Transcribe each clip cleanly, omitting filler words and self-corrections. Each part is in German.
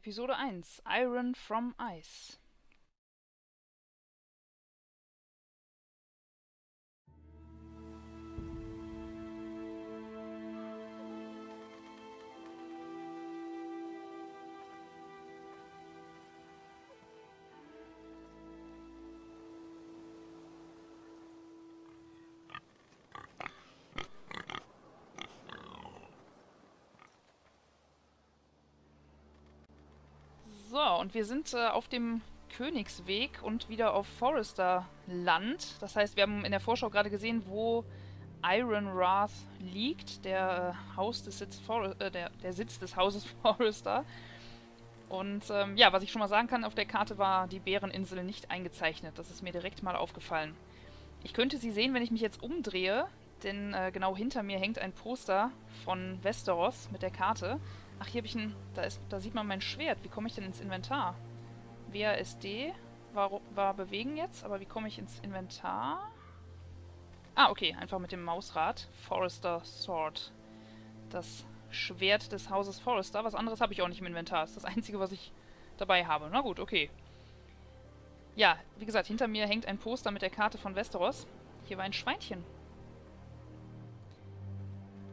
Episode 1, Iron from Ice. So, und wir sind auf dem Königsweg und wieder auf Forrester-Land. Das heißt, wir haben in der Vorschau gerade gesehen, wo Ironrath liegt, der Sitz des Hauses Forrester. Und ja, was ich schon mal sagen kann, auf der Karte war die Bäreninsel nicht eingezeichnet. Das ist mir direkt mal aufgefallen. Ich könnte sie sehen, wenn ich mich jetzt umdrehe, denn genau hinter mir hängt ein Poster von Westeros mit der Karte. Ach, hier habe ich ein... Da sieht man mein Schwert. Wie komme ich denn ins Inventar? WASD war bewegen jetzt, aber wie komme ich ins Inventar? Ah, okay, einfach mit dem Mausrad. Forrester Sword. Das Schwert des Hauses Forrester. Was anderes habe ich auch nicht im Inventar. Das ist das Einzige, was ich dabei habe. Na gut, okay. Ja, wie gesagt, hinter mir hängt ein Poster mit der Karte von Westeros. Hier war ein Schweinchen.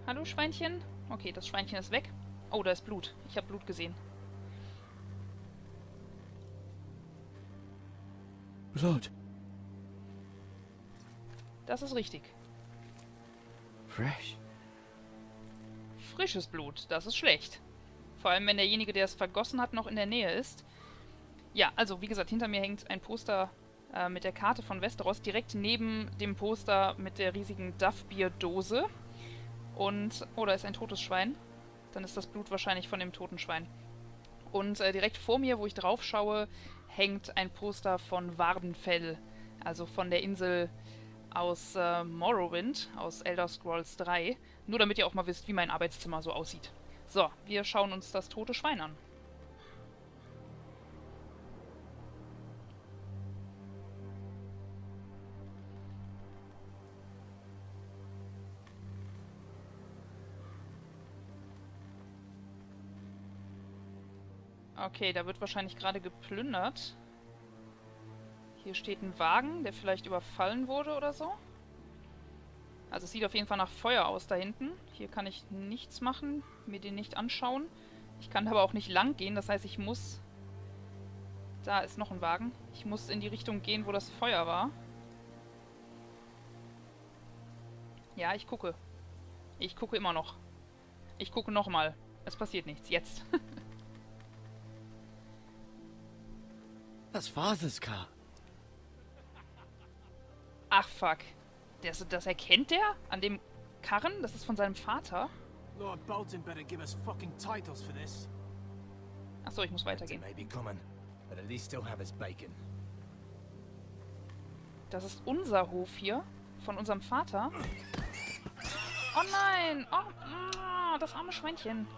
Hallo, Schweinchen? Okay, das Schweinchen ist weg. Oh, da ist Blut. Ich habe Blut gesehen. Blood. Das ist richtig. Fresh. Frisches Blut, das ist schlecht. Vor allem, wenn derjenige, der es vergossen hat, noch in der Nähe ist. Ja, also wie gesagt, hinter mir hängt ein Poster mit der Karte von Westeros, direkt neben dem Poster mit der riesigen Duff-Bier-Dose. Und, oh, da ist ein totes Schwein. Dann ist das Blut wahrscheinlich von dem toten Schwein. Und direkt vor mir, wo ich drauf schaue, hängt ein Poster von Wardenfell. Also von der Insel aus Morrowind, aus Elder Scrolls 3. Nur damit ihr auch mal wisst, wie mein Arbeitszimmer so aussieht. So, wir schauen uns das tote Schwein an. Okay, da wird wahrscheinlich gerade geplündert. Hier steht ein Wagen, der vielleicht überfallen wurde oder so. Also es sieht auf jeden Fall nach Feuer aus da hinten. Hier kann ich nichts machen, mir den nicht anschauen. Ich kann aber auch nicht lang gehen, das heißt, ich muss... Da ist noch ein Wagen. Ich muss in die Richtung gehen, wo das Feuer war. Ja, ich gucke. Ich gucke immer noch. Ich gucke nochmal. Es passiert nichts. Jetzt. That's Father's car. Ach, fuck. Das erkennt der? An dem Karren? Das ist von seinem Vater? Lord Balton better give us fucking titles for this. Achso, ich muss weitergehen. May be coming, but at least he'll have his bacon. Das ist unser Hof hier. Von unserem Vater. Oh nein! Oh, das arme Schweinchen.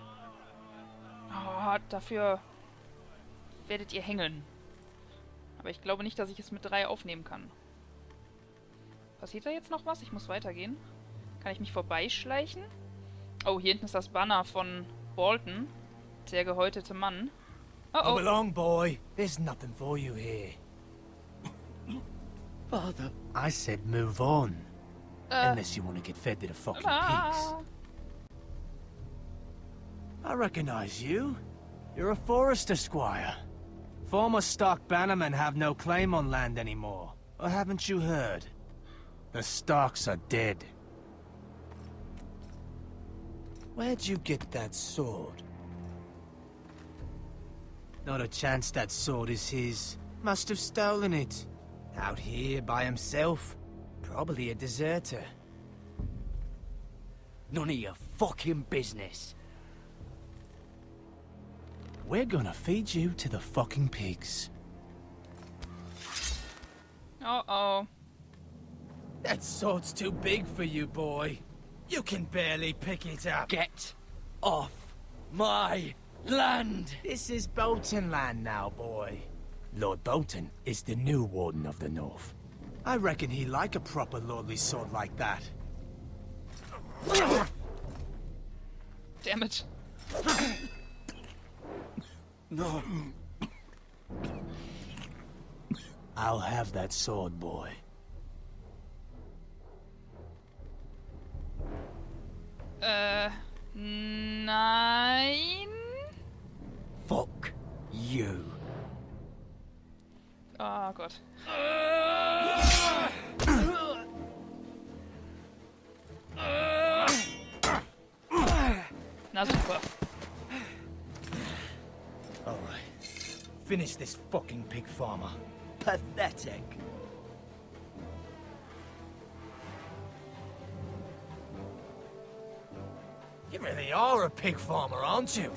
Oh, dafür werdet ihr hängen. Aber ich glaube nicht, dass ich es mit 3 aufnehmen kann. Passiert da jetzt noch was? Ich muss weitergehen. Kann ich mich vorbeischleichen? Oh, hier hinten ist das Banner von Balton. Der gehäutete Mann. Oh, oh. Come along, boy. There's nothing for you here. Father. I said move on. Unless you want to get fed to the fucking pigs. I recognize you. You're a Forrester squire. Former Stark bannermen have no claim on land anymore. Or haven't you heard? The Starks are dead. Where'd you get that sword? Not a chance that sword is his. Must have stolen it. Out here by himself. Probably a deserter. None of your fucking business. We're gonna feed you to the fucking pigs. Oh. That sword's too big for you, boy. You can barely pick it up. Get off my land! This is Bolton land now, boy. Lord Bolton is the new Warden of the North. I reckon he like a proper lordly sword like that. Damn it. No. I'll have that sword, boy. Nein. Fuck you. Oh Gott. Na super. All right. Finish this fucking pig farmer. Pathetic. You really are a pig farmer, aren't you?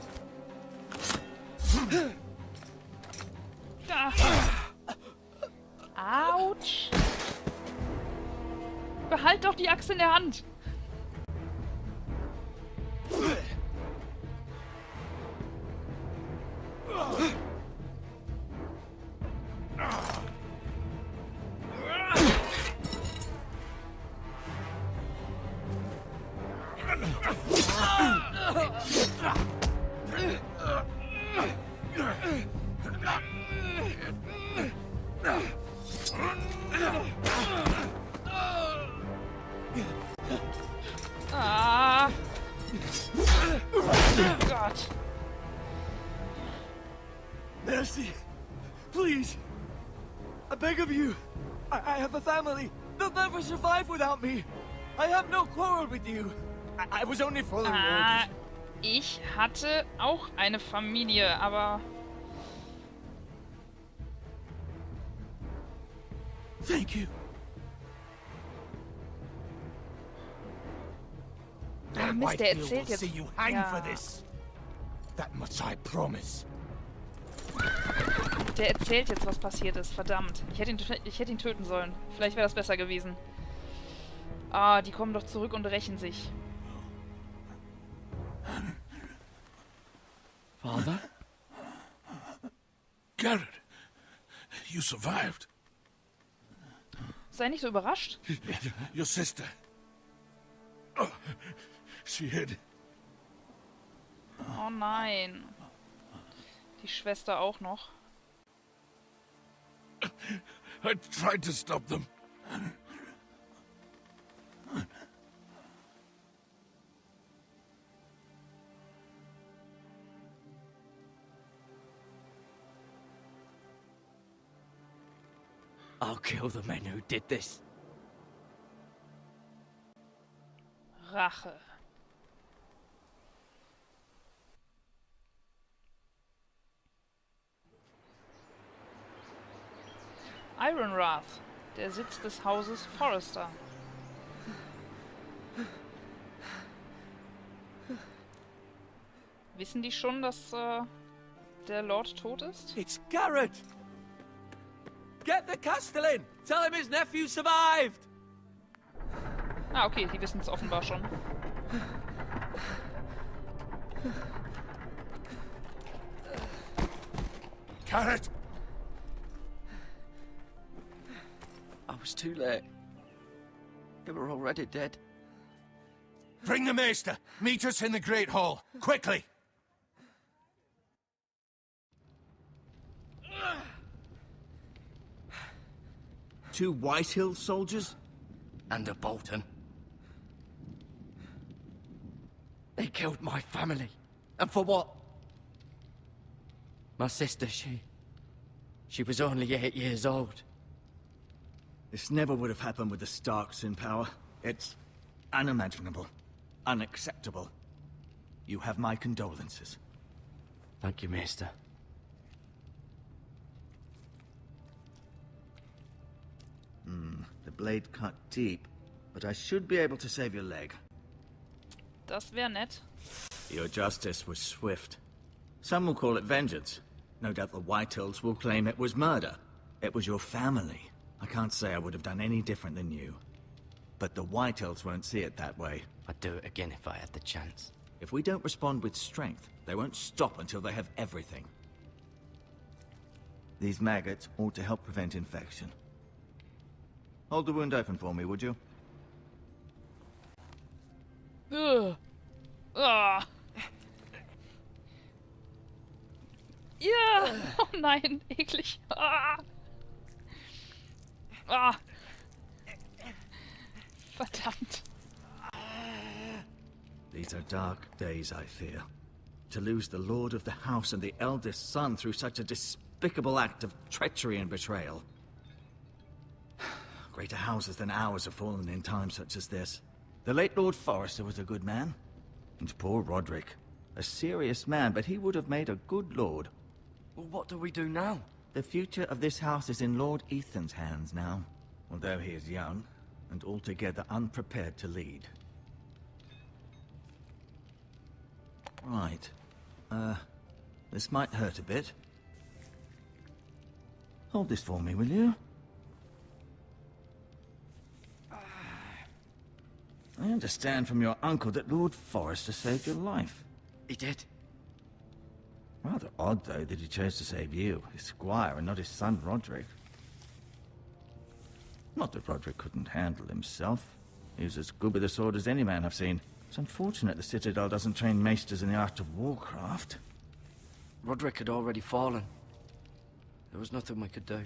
Autsch. Behalt doch die Axt in der Hand. Ah. Oh Gott. Mercy. Please. I beg of you. I have a family. They'll never survive without me. I have no quarrel with you. I was only following orders. Ich hatte auch eine Familie, aber... Thank you. Ah, Mist, der erzählt jetzt. See you hang Ja. for this. That much I promise. Der erzählt jetzt, was passiert ist. Verdammt. Ich hätte ihn töten sollen. Vielleicht wäre das besser gewesen. Ah, die kommen doch zurück und rächen sich. Father? Gared, you survived. Sei nicht so überrascht. Your sister. Oh, she hid. Oh nein. Die Schwester auch noch. I tried to stop them. I'll kill the men who did this. Rache. Ironrath, der Sitz des Hauses Forrester. Wissen die schon, dass der Lord tot ist? It's Gared. Get the Castellan. Tell him his nephew survived. Ah, okay, die wissen es offenbar schon. Gared! I was too late. They were already dead. Bring the maester. Meet us in the Great Hall. Quickly. Two Whitehill soldiers? And a Balton. They killed my family. And for what? My sister, she was only 8 years old. This never would have happened with the Starks in power. It's unimaginable. Unacceptable. You have my condolences. Thank you, Maester. The blade cut deep, but I should be able to save your leg. Das wäre nett. Your justice was swift. Some will call it vengeance. No doubt the Whitehills will claim it was murder. It was your family. I can't say I would have done any different than you. But the Whitehills won't see it that way. I'd do it again if I had the chance. If we don't respond with strength, they won't stop until they have everything. These maggots ought to help prevent infection. Hold the wound open for me, would you? Ah. Ja! Oh nein, eklig. Ah. Ah. Verdammt. These are dark days, I fear. To lose the lord of the house and the eldest son through such a despicable act of treachery and betrayal. Greater houses than ours have fallen in times such as this. The late Lord Forrester was a good man. And poor Roderick. A serious man, but he would have made a good lord. Well, what do we do now? The future of this house is in Lord Ethan's hands now. Although he is young, and altogether unprepared to lead. Right. This might hurt a bit. Hold this for me, will you? I understand from your uncle that Lord Forrester saved your life. He did. Rather odd, though, that he chose to save you, his squire, and not his son Roderick. Not that Roderick couldn't handle himself. He was as good with a sword as any man I've seen. It's unfortunate the Citadel doesn't train maesters in the art of warcraft. Roderick had already fallen. There was nothing we could do.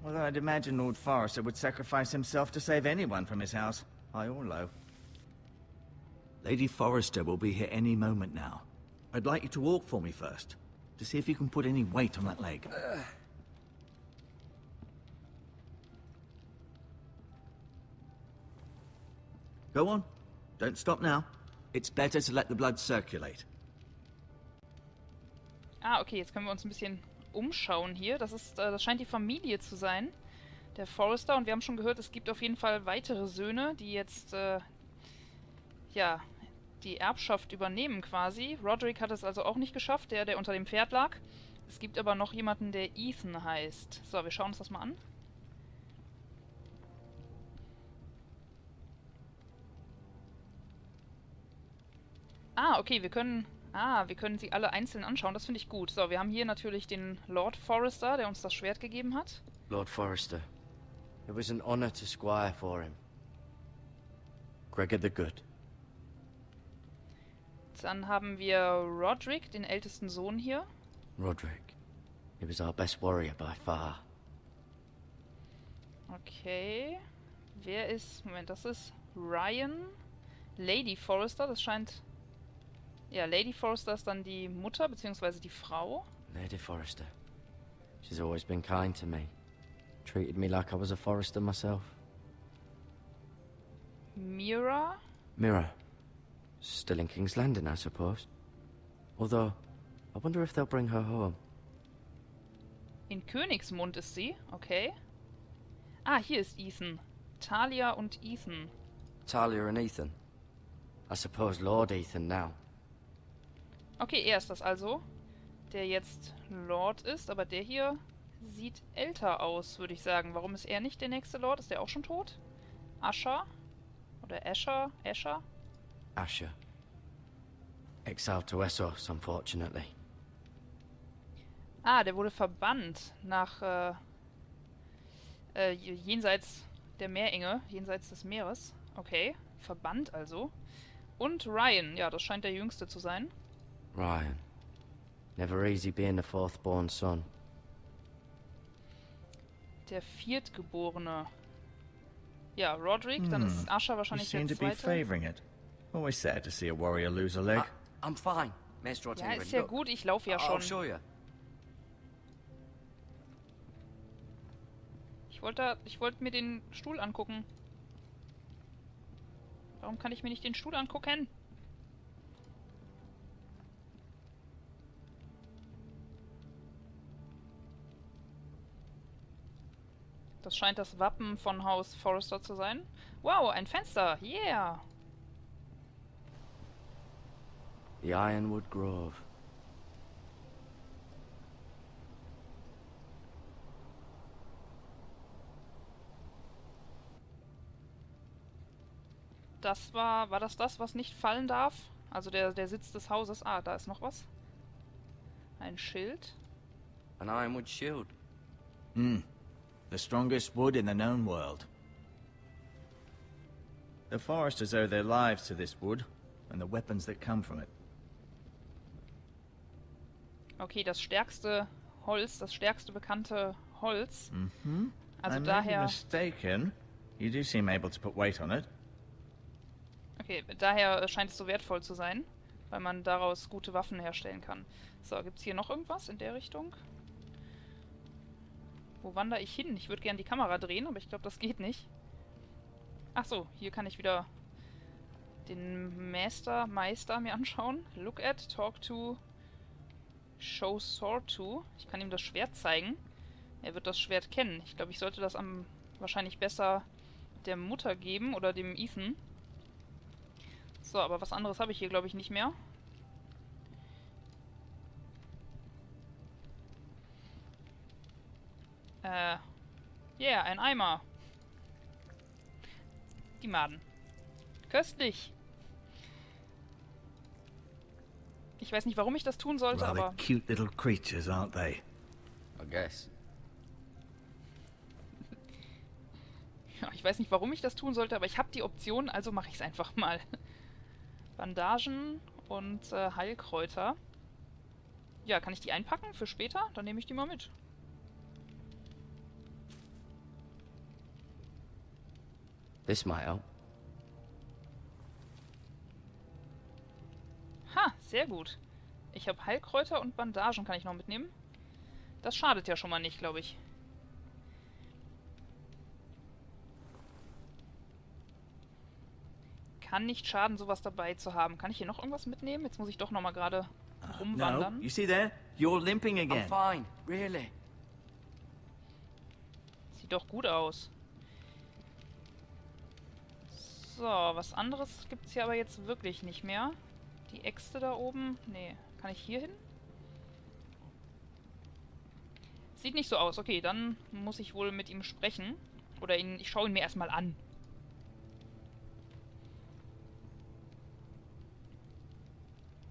Although I'd imagine Lord Forrester would sacrifice himself to save anyone from his house, high or low. Lady Forrester will be here any moment now. I'd like you to walk for me first, to see if you can put any weight on that leg. Go on. Don't stop now. It's better to let the blood circulate. Ah, okay, jetzt können wir uns ein bisschen umschauen hier. Das scheint die Familie zu sein, der Forrester. Und wir haben schon gehört, es gibt auf jeden Fall weitere Söhne, die jetzt, ja, die Erbschaft übernehmen quasi. Roderick hat es also auch nicht geschafft, der unter dem Pferd lag. Es gibt aber noch jemanden, der Ethan heißt. So, wir schauen uns das mal an. Ah, okay, wir können sie alle einzeln anschauen. Das finde ich gut. So, wir haben hier natürlich den Lord Forrester, der uns das Schwert gegeben hat. Lord Forrester. It was an honor to squire for him. Gregor the Good. Dann haben wir Roderick, den ältesten Sohn hier. Roderick. He was our best warrior by far. Okay. Wer ist... Moment, das ist Ryan. Lady Forrester, das scheint... Ja, Lady Forrester ist dann die Mutter, beziehungsweise die Frau. Lady Forrester. She's always been kind to me. Treated me like I was a Forrester myself. Mira. Mira. Still in King's Landing, I suppose. Although, I wonder if they'll bring her home. In Königsmund ist sie, okay. Ah, hier ist Ethan. Talia und Ethan. Talia and Ethan. I suppose Lord Ethan now. Okay, er ist das also, der jetzt Lord ist, aber der hier sieht älter aus, würde ich sagen. Warum ist er nicht der nächste Lord? Ist der auch schon tot? Asher? Oder Asher? Asher? Asher. Exiled to Essos, unfortunately. Ah, der wurde verbannt nach jenseits der Meerenge, jenseits des Meeres. Okay, verbannt also. Und Ryan, ja, das scheint der Jüngste zu sein. Ryan. Never easy being the fourth-born son. Der Viertgeborene. Ja, Roderick, dann ist Asher You wahrscheinlich seem der to be Zweite. favoring it. Always sad to see a warrior lose a leg. I'm fine. Maester Ja, ist ja gut, ich laufe ja I'll schon. show you. Ich wollte mir den Stuhl angucken. Warum kann ich mir nicht den Stuhl angucken? Das scheint das Wappen von Haus Forrester zu sein. Wow, ein Fenster. Yeah. The Ironwood Grove. War das, was nicht fallen darf? Also der Sitz des Hauses. Ah, da ist noch was. Ein Schild. An Ironwood shield. The strongest wood in the known world. The Forresters owe their lives to this wood, and the weapons that come from it. Okay, das stärkste Holz, das stärkste bekannte Holz. Also I may be daher... mistaken. You do seem able to put weight on it. Okay, daher scheint es so wertvoll zu sein, weil man daraus gute Waffen herstellen kann. So, gibt's hier noch irgendwas in der Richtung? Wo wandere ich hin? Ich würde gerne die Kamera drehen, aber ich glaube, das geht nicht. Ach so, hier kann ich wieder den Meister mir anschauen. Look at, talk to, show sword to. Ich kann ihm das Schwert zeigen. Er wird das Schwert kennen. Ich glaube, ich sollte das wahrscheinlich besser der Mutter geben oder dem Ethan. So, aber was anderes habe ich hier, glaube ich, nicht mehr. Yeah, ein Eimer. Die Maden. Köstlich. Ich weiß nicht, warum ich das tun sollte, Rather aber... cute little creatures, aren't they? I guess. Ja, ich weiß nicht, warum ich das tun sollte, aber ich habe die Option, also mache ich es einfach mal. Bandagen und Heilkräuter. Ja, kann ich die einpacken für später? Dann nehme ich die mal mit. This might help. Ha, sehr gut. Ich habe Heilkräuter und Bandagen kann ich noch mitnehmen. Das schadet ja schon mal nicht, glaube ich. Kann nicht schaden, sowas dabei zu haben. Kann ich hier noch irgendwas mitnehmen? Jetzt muss ich doch nochmal gerade No, rumwandern. you see there? You're limping I'm again. fine, really. Sieht doch gut aus. So, was anderes gibt es hier aber jetzt wirklich nicht mehr. Die Äxte da oben. Nee, kann ich hier hin? Sieht nicht so aus. Okay, dann muss ich wohl mit ihm sprechen. Oder ich schaue ihn mir erstmal an.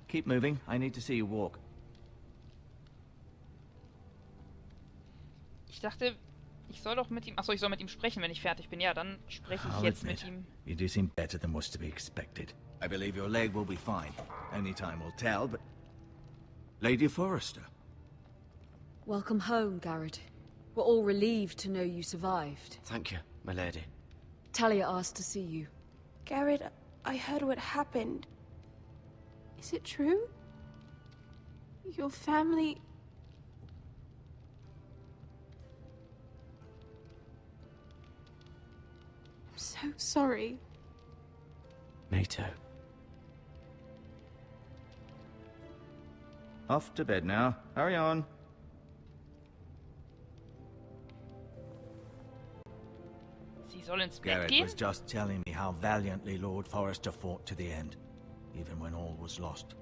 Keep moving. I need to see you walk. Ich dachte, ich soll doch mit ihm... Achso, ich soll mit ihm sprechen, wenn ich fertig bin. Ja, dann spreche ich I'll jetzt admit, mit ihm. you do seem better than was to be expected. I believe your leg will be fine. Only time will tell, but... Lady Forrester. Welcome home, Gared. We're all relieved to know you survived. Thank you, my lady. Talia asked to see you. Gared, I heard what happened. Is it true? Your family... I'm so sorry. Me too. Off to bed now. Hurry on. Sie soll ins Bett Gared gehen? was just telling me how valiantly Lord Forrester fought to the end, even when all was lost.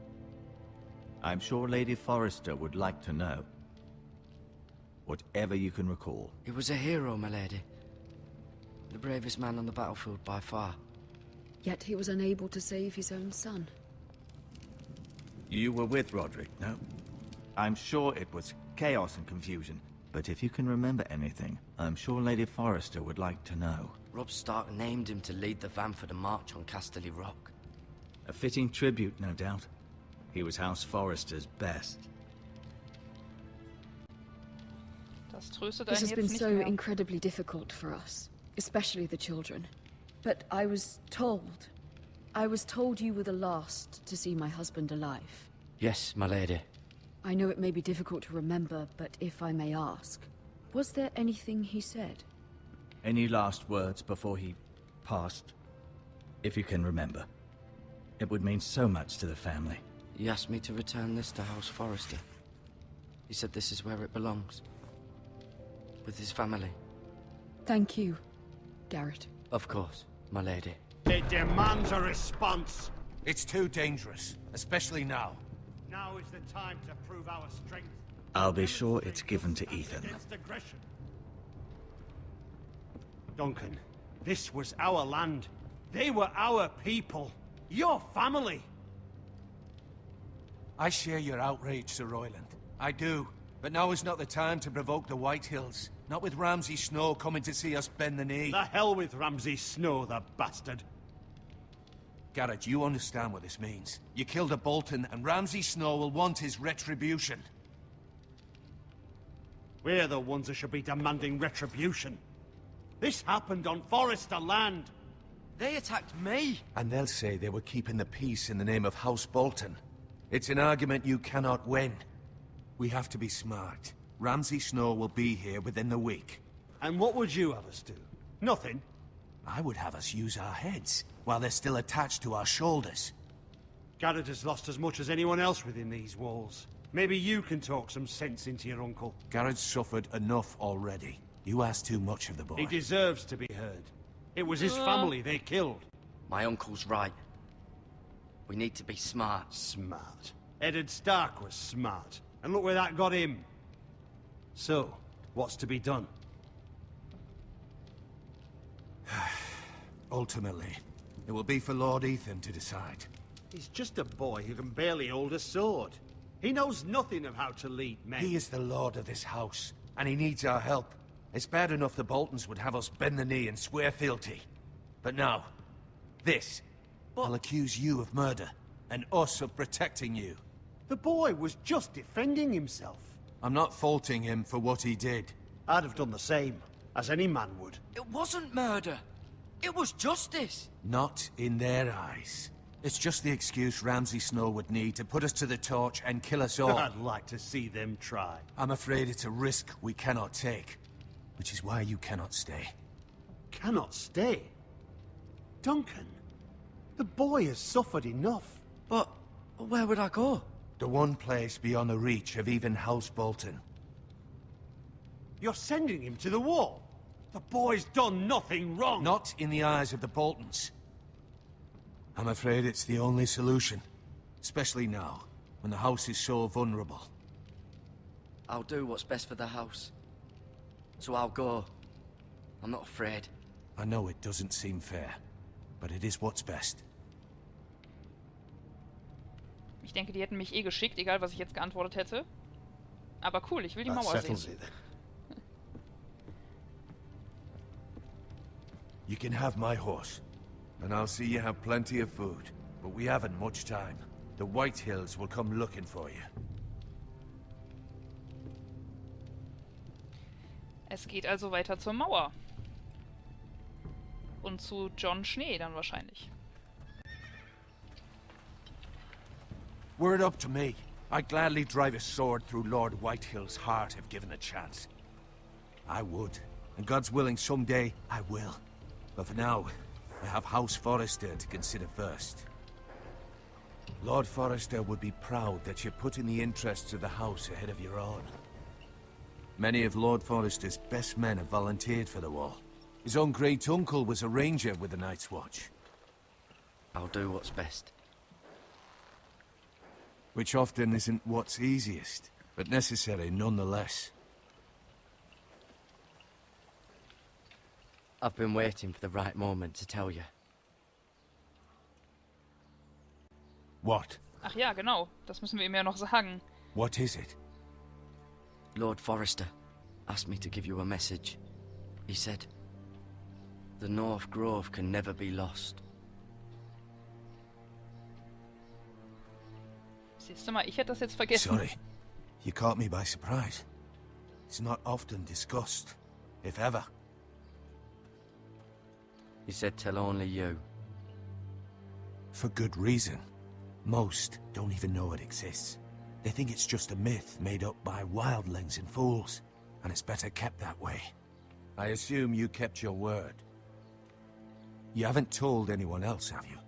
I'm sure Lady Forrester would like to know. Whatever you can recall. He was a hero, my lady. The bravest man on the battlefield by far. Yet he was unable to save his own son. You were with Roderick, no? I'm sure it was chaos and confusion, but if you can remember anything, I'm sure Lady Forrester would like to know. Robb Stark named him to lead the van for the march on Casterly Rock. A fitting tribute, no doubt. He was House Forrester's best. Das tröstet This einen has been jetzt nicht so mehr. incredibly difficult for us, especially the children. But I was told you were the last to see my husband alive. Yes, my lady. I know it may be difficult to remember, but if I may ask, was there anything he said? Any last words before he passed? If you can remember. It would mean so much to the family. He asked me to return this to House Forrester. He said this is where it belongs. With his family. Thank you, Gared. Of course, my lady. It demands a response. It's too dangerous, especially now. Now is the time to prove our strength. I'll be sure it's given to Ethan. Against aggression. Duncan, this was our land. They were our people. Your family. I share your outrage, Sir Royland. I do. But now is not the time to provoke the White Hills. Not with Ramsay Snow coming to see us bend the knee. The hell with Ramsay Snow, the bastard. Gared, you understand what this means. You killed a Bolton, and Ramsay Snow will want his retribution. We're the ones who should be demanding retribution. This happened on Forrester land. They attacked me! And they'll say they were keeping the peace in the name of House Bolton. It's an argument you cannot win. We have to be smart. Ramsay Snow will be here within the week. And what would you have us do? Nothing. I would have us use our heads, while they're still attached to our shoulders. Gared has lost as much as anyone else within these walls. Maybe you can talk some sense into your uncle. Gared's suffered enough already. You ask too much of the boy. He deserves to be heard. It was his family they killed. My uncle's right. We need to be smart. Smart. Eddard Stark was smart. And look where that got him. So, what's to be done? Ultimately, it will be for Lord Ethan to decide. He's just a boy who can barely hold a sword. He knows nothing of how to lead men. He is the lord of this house, and he needs our help. It's bad enough the Boltons would have us bend the knee and swear fealty. But now, this. I'll accuse you of murder, and us of protecting you. The boy was just defending himself. I'm not faulting him for what he did. I'd have done the same, as any man would. It wasn't murder. It was justice. Not in their eyes. It's just the excuse Ramsay Snow would need to put us to the torch and kill us all. I'd like to see them try. I'm afraid it's a risk we cannot take, which is why you cannot stay. Cannot stay? Duncan, the boy has suffered enough. But where would I go? The one place beyond the reach of even House Bolton. You're sending him to the wall? The boy's done nothing wrong! Not in the eyes of the Boltons. I'm afraid it's the only solution. Especially now, when the house is so vulnerable. I'll do what's best for the house. So I'll go. I'm not afraid. I know it doesn't seem fair, but it is what's best. Ich denke, die hätten mich eh geschickt, egal was ich jetzt geantwortet hätte. Aber cool, ich will die Mauer sehen. You can have my horse, and I'll see you have plenty of food. But we haven't much time. The White Hills will come looking for you. Es geht also weiter zur Mauer. Und zu John Schnee dann wahrscheinlich. Were it up to me, I'd gladly drive a sword through Lord Whitehill's heart if given a chance. I would, and God's willing someday I will. But for now, I have House Forrester to consider first. Lord Forrester would be proud that you're putting the interests of the house ahead of your own. Many of Lord Forrester's best men have volunteered for the war. His own great-uncle was a ranger with the Night's Watch. I'll do what's best. Which often isn't what's easiest, but necessary nonetheless. I've been waiting for the right moment to tell you. What? Ach ja, genau. Das müssen wir ihm ja noch sagen. What is it? Lord Forrester asked me to give you a message. He said, the North Grove can never be lost. Siehst du mal, ich hätte das jetzt vergessen. Sorry. You caught me by surprise. It's not often discussed, if ever. He said tell only you. For good reason. Most don't even know it exists. They think it's just a myth made up by wildlings and fools, and it's better kept that way. I assume you kept your word. You haven't told anyone else, have you?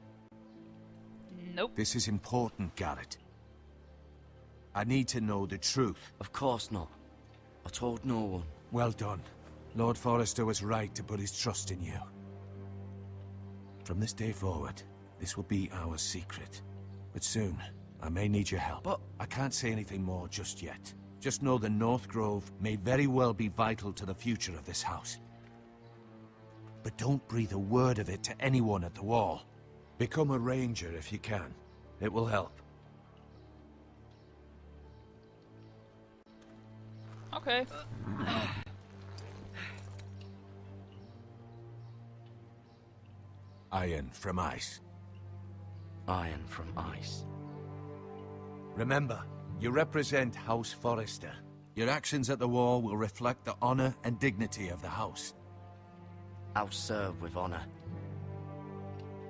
Nope. This is important, Gared. I need to know the truth. Of course not. I told no one. Well done. Lord Forrester was right to put his trust in you. From this day forward, this will be our secret. But soon, I may need your help. But I can't say anything more just yet. Just know the North Grove may very well be vital to the future of this house. But don't breathe a word of it to anyone at the wall. Become a ranger if you can. It will help. Okay. Iron from ice. Iron from ice. Remember, you represent House Forrester. Your actions at the wall will reflect the honor and dignity of the house. I'll serve with honor.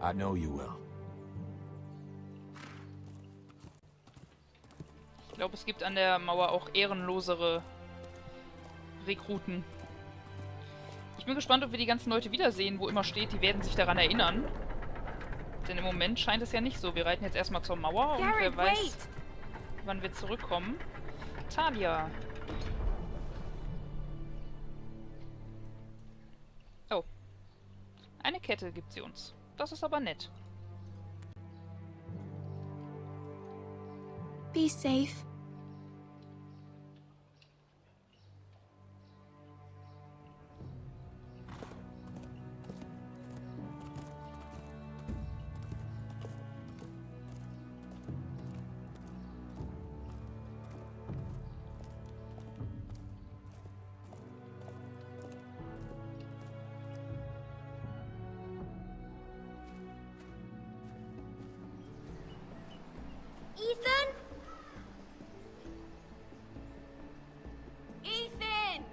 I know you will. Ich glaube, es gibt an der Mauer auch ehrenlosere Rekruten. Ich bin gespannt, ob wir die ganzen Leute wiedersehen, wo immer steht, die werden sich daran erinnern. Denn im Moment scheint es ja nicht so. Wir reiten jetzt erstmal zur Mauer und wer weiß, wann wir zurückkommen. Talia. Oh. Eine Kette gibt sie uns. Das ist aber nett. Be safe. Ethan? Ethan!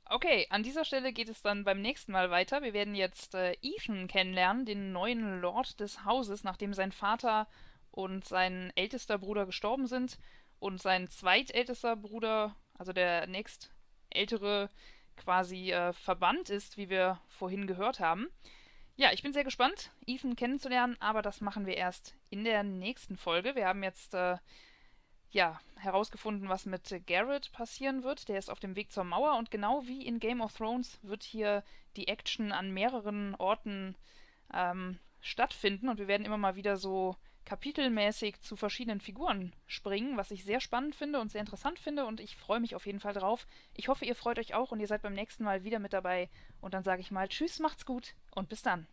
Okay, an dieser Stelle geht es dann beim nächsten Mal weiter. Wir werden jetzt Ethan kennenlernen, den neuen Lord des Hauses, nachdem sein Vater und sein ältester Bruder gestorben sind und sein zweitältester Bruder, also der nächstältere, quasi verbannt ist, wie wir vorhin gehört haben. Ja, ich bin sehr gespannt, Ethan kennenzulernen, aber das machen wir erst in der nächsten Folge. Wir haben jetzt herausgefunden, was mit Gared passieren wird. Der ist auf dem Weg zur Mauer und genau wie in Game of Thrones wird hier die Action an mehreren Orten stattfinden und wir werden immer mal wieder so kapitelmäßig zu verschiedenen Figuren springen, was ich sehr spannend finde und sehr interessant finde und ich freue mich auf jeden Fall drauf. Ich hoffe, ihr freut euch auch und ihr seid beim nächsten Mal wieder mit dabei und dann sage ich mal Tschüss, macht's gut und bis dann.